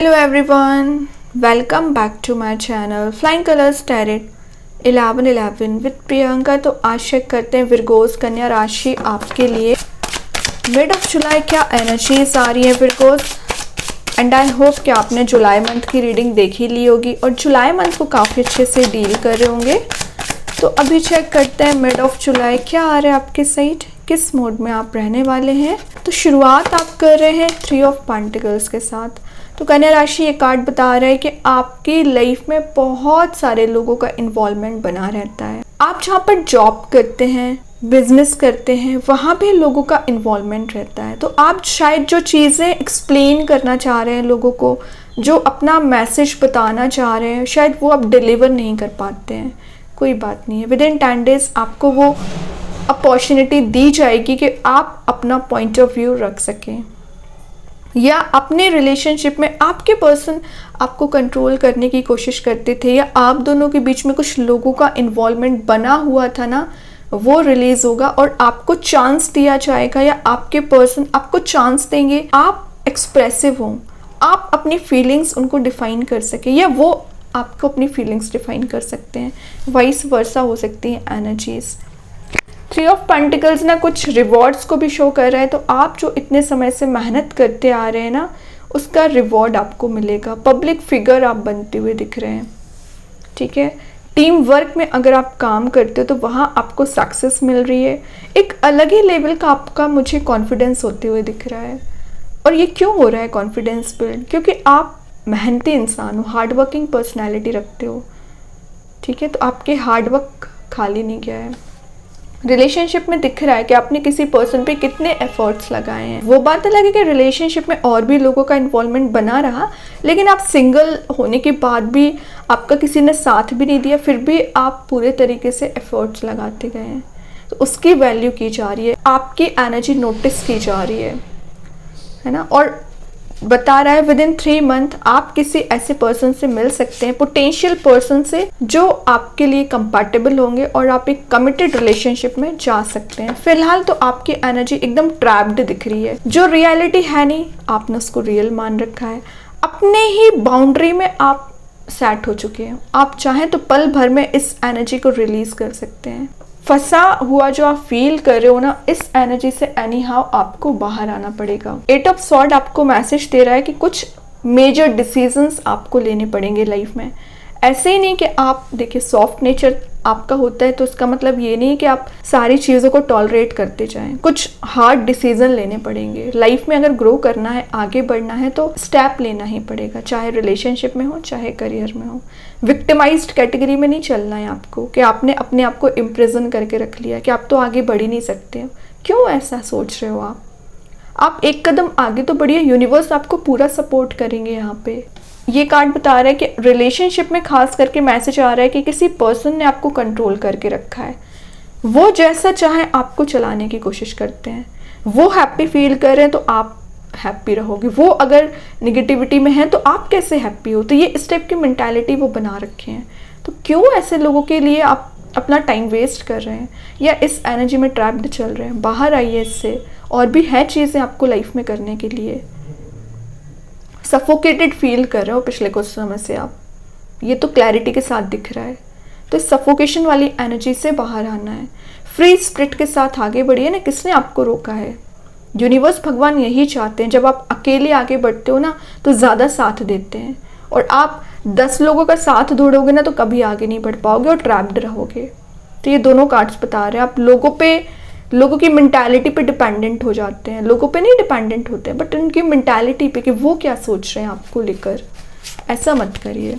Hello everyone, welcome back to my channel Flying Colors Tarot 1111 with Priyanka. तो आशा करते हैं विरगोस कन्या राशि आपके लिए मिड ऑफ जुलाई क्या एनर्जीज आ रही है विरगोस, एंड आई होप कि आपने जुलाई मंथ की रीडिंग देख ही ली होगी और जुलाई मंथ को काफ़ी अच्छे से डील कर रहे होंगे। तो अभी चेक करते हैं मिड ऑफ जुलाई क्या आ रहा है आपके साइड, किस मोड में आप रहने वाले हैं। तो शुरुआत आप कर रहे हैं 3 ऑफ पेंटिकल्स के साथ। तो कन्या राशि ये कार्ड बता रहा है कि आपकी लाइफ में बहुत सारे लोगों का इन्वॉल्वमेंट बना रहता है। आप जहाँ पर जॉब करते हैं, बिजनेस करते हैं, वहाँ पे लोगों का इन्वॉल्वमेंट रहता है। तो आप शायद जो चीज़ें एक्सप्लेन करना चाह रहे हैं लोगों को, जो अपना मैसेज बताना चाह रहे हैं, शायद वो आप डिलीवर नहीं कर पाते हैं। कोई बात नहीं है, विद इन 10 डेज आपको वो अपॉर्चुनिटी दी जाएगी कि आप अपना पॉइंट ऑफ व्यू रख सकें, या अपने रिलेशनशिप में आपके पर्सन आपको कंट्रोल करने की कोशिश करते थे, या आप दोनों के बीच में कुछ लोगों का इन्वॉल्वमेंट बना हुआ था ना, वो रिलीज होगा और आपको चांस दिया जाएगा, या आपके पर्सन आपको चांस देंगे आप एक्सप्रेसिव हों, आप अपनी फीलिंग्स उनको डिफाइन कर सके, या वो आपको अपनी फीलिंग्स डिफाइन कर सकते हैं। वाइस वर्सा हो सकती हैं एनर्जीज। 3 ऑफ पेंटिकल्स ना कुछ रिवॉर्ड्स को भी शो कर रहा है। तो आप जो इतने समय से मेहनत करते आ रहे हैं ना, उसका रिवॉर्ड आपको मिलेगा। पब्लिक फिगर आप बनते हुए दिख रहे हैं, ठीक है। टीम वर्क में अगर आप काम करते हो तो वहाँ आपको सक्सेस मिल रही है। एक अलग ही लेवल का आपका मुझे कॉन्फिडेंस होते हुए दिख रहा है। और ये क्यों हो रहा है कॉन्फिडेंस बिल्ड? क्योंकि आप मेहनती इंसान हो, हार्ड वर्किंग पर्सनैलिटी रखते हो, ठीक है। तो आपके हार्ड वर्क खाली नहीं गया है। रिलेशनशिप में दिख रहा है कि आपने किसी पर्सन पे कितने एफर्ट्स लगाए हैं। वो बात अलग है कि रिलेशनशिप में और भी लोगों का इन्वॉल्वमेंट बना रहा, लेकिन आप सिंगल होने के बाद भी आपका किसी ने साथ भी नहीं दिया, फिर भी आप पूरे तरीके से एफर्ट्स लगाते गए हैं। तो उसकी वैल्यू की जा रही है, आपकी एनर्जी नोटिस की जा रही है ना। और बता रहा है विद इन 3 मंथ आप किसी ऐसे पर्सन से मिल सकते हैं, पोटेंशियल पर्सन से, जो आपके लिए कंपैटिबल होंगे और आप एक कमिटेड रिलेशनशिप में जा सकते हैं। फिलहाल तो आपकी एनर्जी एकदम ट्रैप्ड दिख रही है। जो रियलिटी है नहीं, आपने उसको रियल मान रखा है। अपने ही बाउंड्री में आप सेट हो चुके हैं। आप चाहें तो पल भर में इस एनर्जी को रिलीज कर सकते हैं। फंसा हुआ जो आप फील कर रहे हो ना, इस एनर्जी से एनी हाउ आपको बाहर आना पड़ेगा। 8 ऑफ स्वॉर्ड आपको मैसेज दे रहा है कि कुछ मेजर डिसीजंस आपको लेने पड़ेंगे लाइफ में। ऐसे ही नहीं कि आप देखिए, सॉफ्ट नेचर आपका होता है तो उसका मतलब ये नहीं कि आप सारी चीज़ों को टॉलरेट करते जाएं। कुछ हार्ड डिसीजन लेने पड़ेंगे लाइफ में। अगर ग्रो करना है, आगे बढ़ना है, तो स्टेप लेना ही पड़ेगा, चाहे रिलेशनशिप में हो, चाहे करियर में हो। विक्टिमाइज्ड कैटेगरी में नहीं चलना है आपको कि आपने अपने आप को इम्प्रिजन करके रख लिया कि आप तो आगे बढ़ ही नहीं सकते। क्यों ऐसा सोच रहे हो आप एक कदम आगे तो बढ़िए। यूनिवर्स आपको पूरा सपोर्ट करेंगे। यहाँ पे ये कार्ड बता रहा है कि रिलेशनशिप में खास करके मैसेज आ रहा है कि किसी पर्सन ने आपको कंट्रोल करके रखा है। वो जैसा चाहे आपको चलाने की कोशिश करते हैं। वो हैप्पी फील कर रहे हैं तो आप हैप्पी रहोगे, वो अगर निगेटिविटी में है तो आप कैसे हैप्पी हो। तो ये इस टाइप की मेंटालिटी वो बना रखे हैं। तो क्यों ऐसे लोगों के लिए आप अपना टाइम वेस्ट कर रहे हैं, या इस एनर्जी में ट्रैप्ड चल रहे हैं? बाहर आइए इससे। और भी है चीज़ें आपको लाइफ में करने के लिए। सफोकेटेड फील कर रहे हो पिछले कुछ समय से आप, ये तो क्लैरिटी के साथ दिख रहा है। तो सफोकेशन वाली एनर्जी से बाहर आना है। फ्री स्पिरिट के साथ आगे बढ़िए ना। किसने आपको रोका है? यूनिवर्स, भगवान यही चाहते हैं। जब आप अकेले आगे बढ़ते हो ना, तो ज़्यादा साथ देते हैं। और आप 10 लोगों का साथ ढूंढोगे ना, तो कभी आगे नहीं बढ़ पाओगे और ट्रैप्ड रहोगे। तो ये दोनों कार्ड्स बता रहे हैं आप लोगों की मेंटालिटी पे डिपेंडेंट हो जाते हैं। लोगों पे नहीं डिपेंडेंट होते हैं, बट उनकी मेंटालिटी पे कि वो क्या सोच रहे हैं आपको लेकर। ऐसा मत करिए।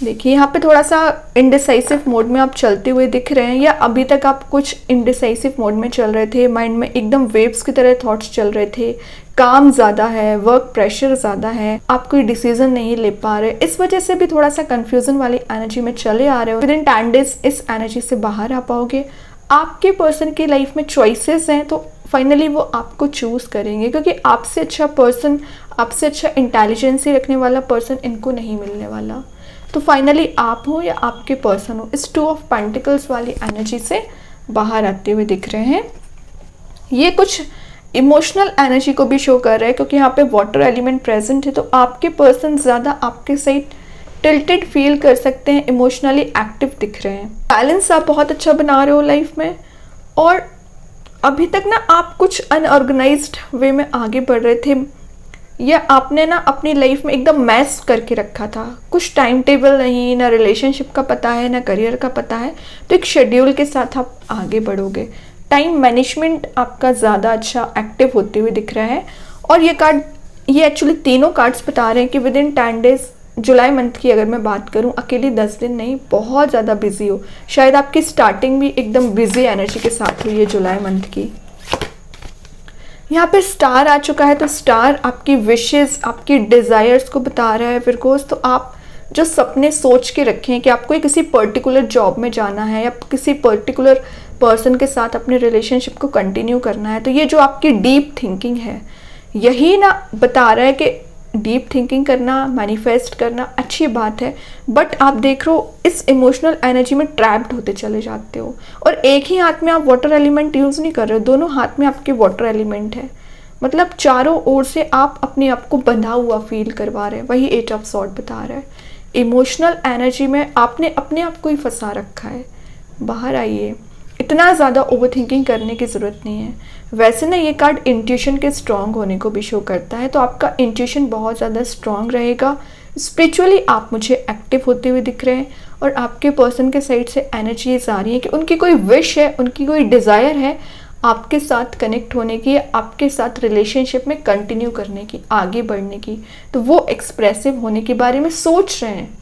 देखिए, यहाँ पे थोड़ा सा इंडिसाइसिव मोड में आप चलते हुए दिख रहे हैं, या अभी तक आप कुछ इंडिसाइसिव मोड में चल रहे थे। माइंड में एकदम वेव्स की तरह थॉट्स चल रहे थे। काम ज़्यादा है, वर्क प्रेशर ज़्यादा है, आप कोई डिसीजन नहीं ले पा रहे। इस वजह से भी थोड़ा सा कन्फ्यूजन वाली एनर्जी में चले आ रहे हो। विद इन 10 डेज इस एनर्जी से बाहर आ पाओगे। आपके पर्सन की लाइफ में चॉइसेस हैं, तो फाइनली वो आपको चूज़ करेंगे, क्योंकि आपसे अच्छा पर्सन, आपसे अच्छा इंटेलिजेंसी रखने वाला पर्सन इनको नहीं मिलने वाला। तो फाइनली आप हो या आपके पर्सन हो, इस 2 ऑफ पेंटिकल्स वाली एनर्जी से बाहर आते हुए दिख रहे हैं। ये कुछ इमोशनल एनर्जी को भी शो कर रहा है, क्योंकि यहाँ पे वाटर एलिमेंट प्रेजेंट है। तो आपके पर्सन ज़्यादा आपके साइड टिल्टेड फील कर सकते हैं, इमोशनली एक्टिव दिख रहे हैं। बैलेंस आप बहुत अच्छा बना रहे हो लाइफ में, और अभी तक ना आप कुछ अनऑर्गेनाइज्ड वे में आगे बढ़ रहे थे, या आपने ना अपनी लाइफ में एकदम मैस करके रखा था। कुछ टाइम टेबल नहीं, ना रिलेशनशिप का पता है, ना करियर का पता है। तो एक शेड्यूल के साथ आप आगे बढ़ोगे। टाइम मैनेजमेंट आपका ज़्यादा अच्छा एक्टिव होते हुए दिख रहा है। और ये एक्चुअली तीनों कार्ड्स बता रहे हैं कि with in 10 days, July month की अगर मैं बात करूं, अकेले 10 दिन नहीं, बहुत ज़्यादा बिजी हो। शायद आपकी स्टार्टिंग भी एकदम बिजी एनर्जी के साथ हुई है जुलाई मंथ की। यहाँ पे स्टार आ चुका है, तो स्टार आपकी विशेस, आपकी डिज़ायर्स को बता रहा है विरगोस। तो आप जो सपने सोच के रखे हैं कि आपको किसी पर्टिकुलर जॉब में जाना है, या किसी पर्टिकुलर पर्सन के साथ अपने रिलेशनशिप को कंटिन्यू करना है, तो ये जो आपकी डीप थिंकिंग है, यही ना बता रहा है कि डीप थिंकिंग करना, मैनिफेस्ट करना अच्छी बात है, बट आप देख रहे हो इस इमोशनल एनर्जी में ट्रैप्ड होते चले जाते हो। और एक ही हाथ में आप वाटर एलिमेंट यूज़ नहीं कर रहे हो, दोनों हाथ में आपके वाटर एलिमेंट है। मतलब चारों ओर से आप अपने आप को बंधा हुआ फील करवा रहे हैं। वही 8 ऑफ सॉर्ड बता रहा है। इमोशनल एनर्जी में आपने अपने आप को ही फंसा रखा है। बाहर आइए, इतना ज़्यादा ओवर थिंकिंग करने की ज़रूरत नहीं है। वैसे ना ये कार्ड इंट्यूशन के स्ट्रॉन्ग होने को भी शो करता है, तो आपका इंट्यूशन बहुत ज़्यादा स्ट्रॉन्ग रहेगा। स्पिरिचुअली आप मुझे एक्टिव होते हुए दिख रहे हैं, और आपके पर्सन के साइड से एनर्जीज आ रही है कि उनकी कोई विश है, उनकी कोई डिज़ायर है आपके साथ कनेक्ट होने की, आपके साथ रिलेशनशिप में कंटिन्यू करने की, आगे बढ़ने की। तो वो एक्सप्रेसिव होने के बारे में सोच रहे हैं।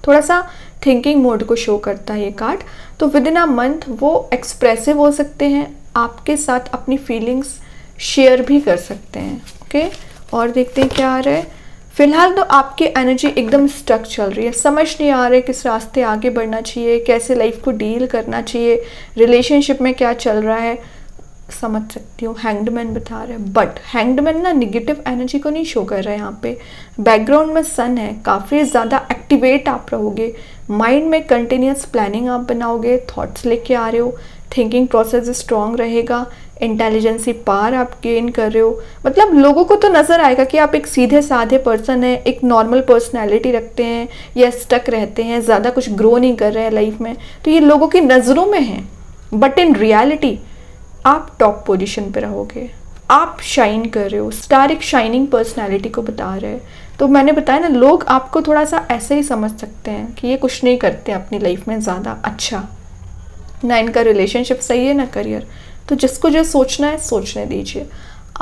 थोड़ा सा थिंकिंग मोड को शो करता है ये कार्ड। तो विद इन अ मंथ वो एक्सप्रेसिव हो सकते हैं, आपके साथ अपनी फीलिंग्स शेयर भी कर सकते हैं। ओके, और देखते हैं क्या आ रहा है। फिलहाल तो आपकी एनर्जी एकदम स्टक चल रही है, समझ नहीं आ रहा है किस रास्ते आगे बढ़ना चाहिए, कैसे लाइफ को डील करना चाहिए, रिलेशनशिप में क्या चल रहा है। समझ सकती हूँ, हैंग्ड बता रहा है, बट हैंग्ड ना निगेटिव एनर्जी को नहीं शो कर रहा है। यहाँ पे बैकग्राउंड में सन है, काफ़ी ज़्यादा एक्टिवेट आप रहोगे, माइंड में कंटिन्यूस प्लानिंग आप बनाओगे, थॉट्स लेके आ रहे हो, थिंकिंग प्रोसेस स्ट्रॉन्ग रहेगा, इंटेलिजेंसी पावर आप गेन कर रहे हो। मतलब लोगों को तो नज़र आएगा कि आप एक सीधे साधे पर्सन हैं, एक नॉर्मल पर्सनैलिटी रखते हैं, या स्टक रहते हैं, ज़्यादा कुछ ग्रो नहीं कर रहे हैं लाइफ में, तो ये लोगों की नज़रों में है। बट इन रियलिटी आप टॉप पोजीशन पे रहोगे, आप शाइन कर रहे हो। स्टार एक शाइनिंग पर्सनालिटी को बता रहे हैं। तो मैंने बताया ना, लोग आपको थोड़ा सा ऐसे ही समझ सकते हैं कि ये कुछ नहीं करते अपनी लाइफ में ज़्यादा अच्छा, ना इनका रिलेशनशिप सही है ना करियर। तो जिसको जो सोचना है सोचने दीजिए।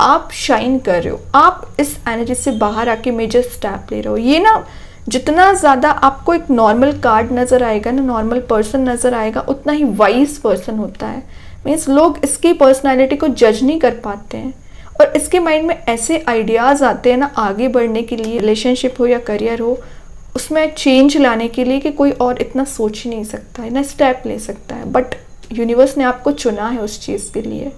आप शाइन कर रहे हो, आप इस एनर्जी से बाहर आके मेजर स्टेप ले रहे हो। ये ना जितना ज़्यादा आपको एक नॉर्मल कार्ड नज़र आएगा ना, नॉर्मल पर्सन नज़र आएगा, उतना ही वाइज पर्सन होता है। मीन्स लोग इसकी पर्सनालिटी को जज नहीं कर पाते हैं, और इसके माइंड में ऐसे आइडियाज़ आते हैं ना आगे बढ़ने के लिए, रिलेशनशिप हो या करियर हो, उसमें चेंज लाने के लिए कि कोई और इतना सोच ही नहीं सकता है ना, स्टेप ले सकता है। बट यूनिवर्स ने आपको चुना है उस चीज़ के लिए,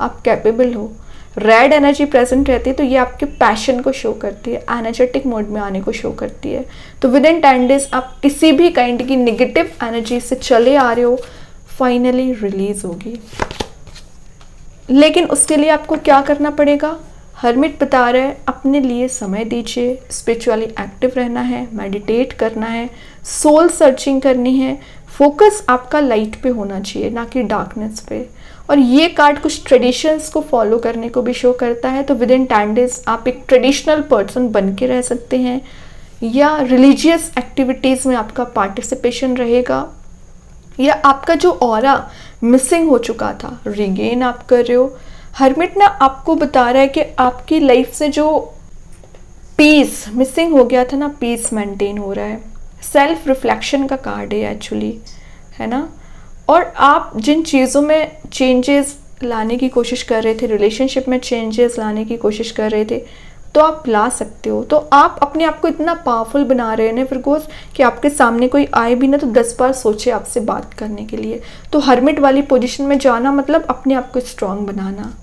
आप कैपेबल हो। रेड एनर्जी प्रेजेंट रहती है, तो ये आपके पैशन को शो करती है, एनर्जेटिक मोड में आने को शो करती है। तो विद इन 10 डेज आप किसी भी काइंड की नेगेटिव एनर्जी से चले आ रहे हो, फाइनली रिलीज होगी। लेकिन उसके लिए आपको क्या करना पड़ेगा? हर्मिट बता रहे हैं, अपने लिए समय दीजिए, स्पिरिचुअली एक्टिव रहना है, मेडिटेट करना है, सोल सर्चिंग करनी है। फोकस आपका लाइट पे होना चाहिए, ना कि डार्कनेस पे। और ये कार्ड कुछ ट्रेडिशंस को फॉलो करने को भी शो करता है। तो विद इन 10 डेज आप एक ट्रेडिशनल पर्सन बन के रह सकते हैं, या रिलीजियस एक्टिविटीज़ में आपका पार्टिसिपेशन रहेगा, या आपका जो ऑरा मिसिंग हो चुका था रिगेन आप कर रहे हो। हर्मिट ना आपको बता रहा है कि आपकी लाइफ से जो पीस मिसिंग हो गया था ना, पीस मेंटेन हो रहा है। सेल्फ रिफ्लेक्शन का कार्ड है एक्चुअली, है ना। और आप जिन चीज़ों में चेंजेस लाने की कोशिश कर रहे थे, रिलेशनशिप में चेंजेस लाने की कोशिश कर रहे थे, तो आप ला सकते हो। तो आप अपने आप को इतना पावरफुल बना रहे हैं ना फिरगोस, कि आपके सामने कोई आए भी ना तो 10 बार सोचे आपसे बात करने के लिए। तो हर्मिट वाली पोजीशन में जाना मतलब अपने आप को स्ट्रांग बनाना,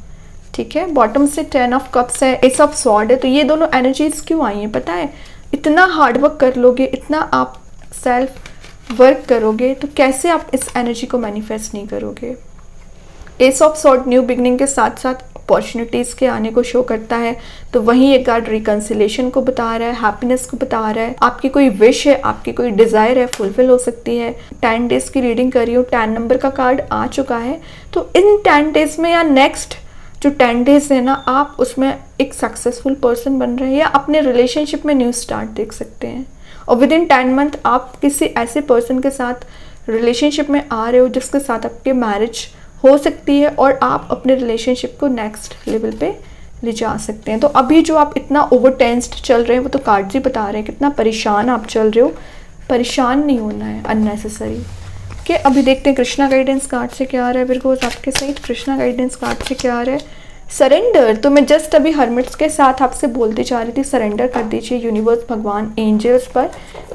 ठीक है। बॉटम से 10 ऑफ कप्स है, एस ऑफ स्वॉर्ड है। तो ये दोनों एनर्जीज क्यों आई हैं पता है? इतना हार्डवर्क कर लोगे, इतना आप सेल्फ वर्क करोगे, तो कैसे आप इस एनर्जी को मैनिफेस्ट नहीं करोगे। S of sword new beginning के साथ साथ अपॉर्चुनिटीज़ के आने को शो करता है, तो वहीं एक कार्ड रिकन्सिलेशन को बता रहा है, हैप्पीनेस को बता रहा है। आपकी कोई विश है, आपकी कोई डिज़ायर है, फुलफिल हो सकती है। 10 डेज़ की रीडिंग कर रही हूँ, 10 नंबर का कार्ड आ चुका है। तो इन 10 डेज़ में या नेक्स्ट जो 10 डेज़ है ना, आप उसमें एक सक्सेसफुल पर्सन बन रहे हैं या अपने रिलेशनशिप में न्यू स्टार्ट देख सकते हैं। और विद इन 10 मंथ आप किसी ऐसे पर्सन के साथ रिलेशनशिप में आ रहे हो जिसके साथ आपके मैरिज हो सकती है और आप अपने रिलेशनशिप को नेक्स्ट लेवल पे ले जा सकते हैं। तो अभी जो आप इतना ओवर टेंस्ड चल रहे हैं, वो तो कार्ड्स ही बता रहे हैं कितना परेशान आप चल रहे हो। परेशान नहीं होना है अननेसेसरी। कि अभी देखते हैं कृष्णा गाइडेंस कार्ड से क्या आ रहा है विर्गोस आपके साइड। कृष्णा गाइडेंस कार्ड से क्या आ रहा है? सरेंडर। तो मैं जस्ट अभी हर्मिट्स के साथ आपसे बोलते जा रही थी, सरेंडर कर दीजिए यूनिवर्स, भगवान, एंजल्स पर,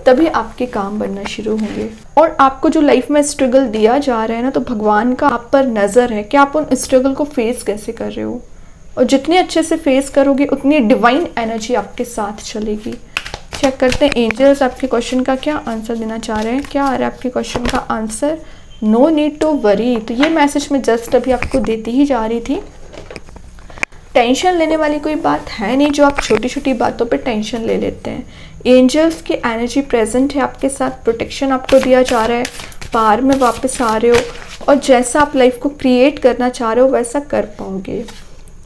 तभी आपके काम बनना शुरू होंगे। और आपको जो लाइफ में स्ट्रगल दिया जा रहा है ना, तो भगवान का आप पर नज़र है कि आप उन स्ट्रगल को फेस कैसे कर रहे हो। और जितने अच्छे से फेस करोगे उतनी डिवाइन एनर्जी आपके साथ चलेगी। चेक करते हैं एंजल्स आपके क्वेश्चन का क्या आंसर देना चाह रहे हैं। क्या आ रहा है आपके क्वेश्चन का answer? No need to worry. तो ये मैसेज मैं जस्ट अभी आपको देती ही जा रही थी। टेंशन लेने वाली कोई बात है नहीं, जो आप छोटी छोटी बातों पे टेंशन ले लेते हैं। एंजल्स की एनर्जी प्रेजेंट है आपके साथ, प्रोटेक्शन आपको दिया जा रहा है, पार में वापस आ रहे हो और जैसा आप लाइफ को क्रिएट करना चाह रहे हो वैसा कर पाओगे।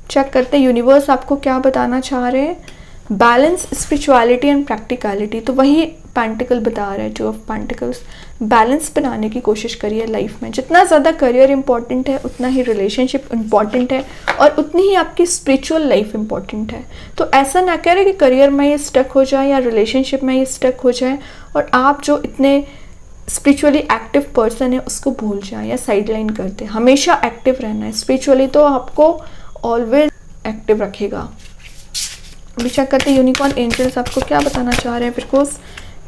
चेक करते हैं यूनिवर्स आपको क्या बताना चाह रहे हैं। Balance, spirituality and practicality. तो वही पेंटिकल बता रहा है, टू ऑफ पेंटिकल्स। बैलेंस बनाने की कोशिश करिए लाइफ में। जितना ज़्यादा करियर इंपॉर्टेंट है उतना ही रिलेशनशिप इंपॉर्टेंट है और उतनी ही आपकी स्पिरिचुअल लाइफ इंपॉर्टेंट है। तो ऐसा ना करें कि करियर में ये स्टक हो जाए या रिलेशनशिप में ये स्टक हो जाए और आप जो इतने स्पिरिचुअली एक्टिव पर्सन है उसको भूल जाए या साइडलाइन कर दें। हमेशा एक्टिव रहना है स्पिरिचुअली, तो आपको ऑलवेज एक्टिव रखेगा। अभी चेक करते हैं यूनिकॉर्न एंजल्स आपको क्या बताना चाह रहे हैं। बिकॉज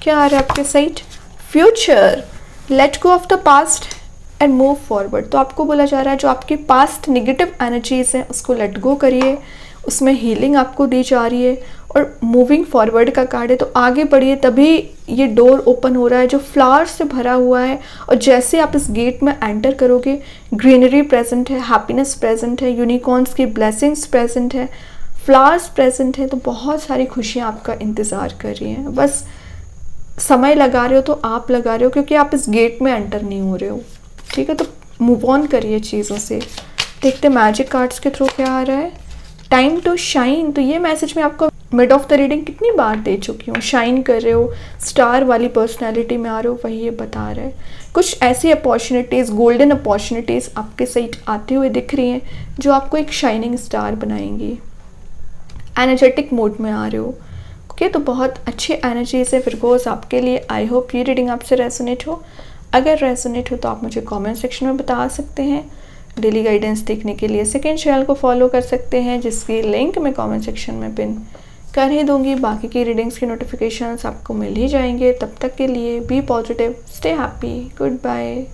क्या आ रहा है आपके side? Future. Let go of the past and move forward. तो आपको बोला जा रहा है जो आपकी पास्ट नेगेटिव एनर्जीज हैं उसको लेट गो करिए, उसमें हीलिंग आपको दी जा रही है और मूविंग फॉरवर्ड का कार्ड है। तो आगे बढ़िए, तभी ये डोर ओपन हो रहा है जो फ्लावर्स से भरा हुआ है। और जैसे आप इस गेट में एंटर करोगे, ग्रीनरी प्रेजेंट है, हैप्पीनेस प्रेजेंट है, यूनिकॉर्न्स की ब्लेसिंग्स प्रेजेंट है, फ्लावर्स प्रेजेंट है। तो बहुत सारी खुशियाँ आपका इंतज़ार कर रही हैं। बस समय लगा रहे हो तो आप लगा रहे हो, क्योंकि आप इस गेट में एंटर नहीं हो रहे हो। ठीक है, तो मूव ऑन करिए चीज़ों से। देखते मैजिक कार्ड्स के थ्रू क्या आ रहा है। Time to shine. तो ये मैसेज मैं आपको मिड ऑफ द रीडिंग कितनी बार दे चुकी हूँ। शाइन कर रहे हो, स्टार वाली पर्सनैलिटी में आ रहे हो, वही ये बता रहा है। कुछ ऐसी अपॉर्चुनिटीज़, गोल्डन अपॉर्चुनिटीज़ आपके साइड आते हुए दिख रही हैं जो आपको एक शाइनिंग स्टार बनाएंगी। एनर्जेटिक मोड में आ रहे हो। ओके, तो बहुत अच्छी एनर्जी से विर्गोस आपके लिए। आई होप ये रीडिंग आपसे रेजोनेट हो। अगर रेजोनेट हो तो आप मुझे कमेंट सेक्शन में बता सकते हैं। डेली गाइडेंस देखने के लिए सेकंड चैनल को फॉलो कर सकते हैं, जिसकी लिंक मैं कमेंट सेक्शन में पिन कर ही दूंगी। बाकी की रीडिंग्स की नोटिफिकेशंस आपको मिल ही जाएंगे। तब तक के लिए be positive, stay happy, good bye.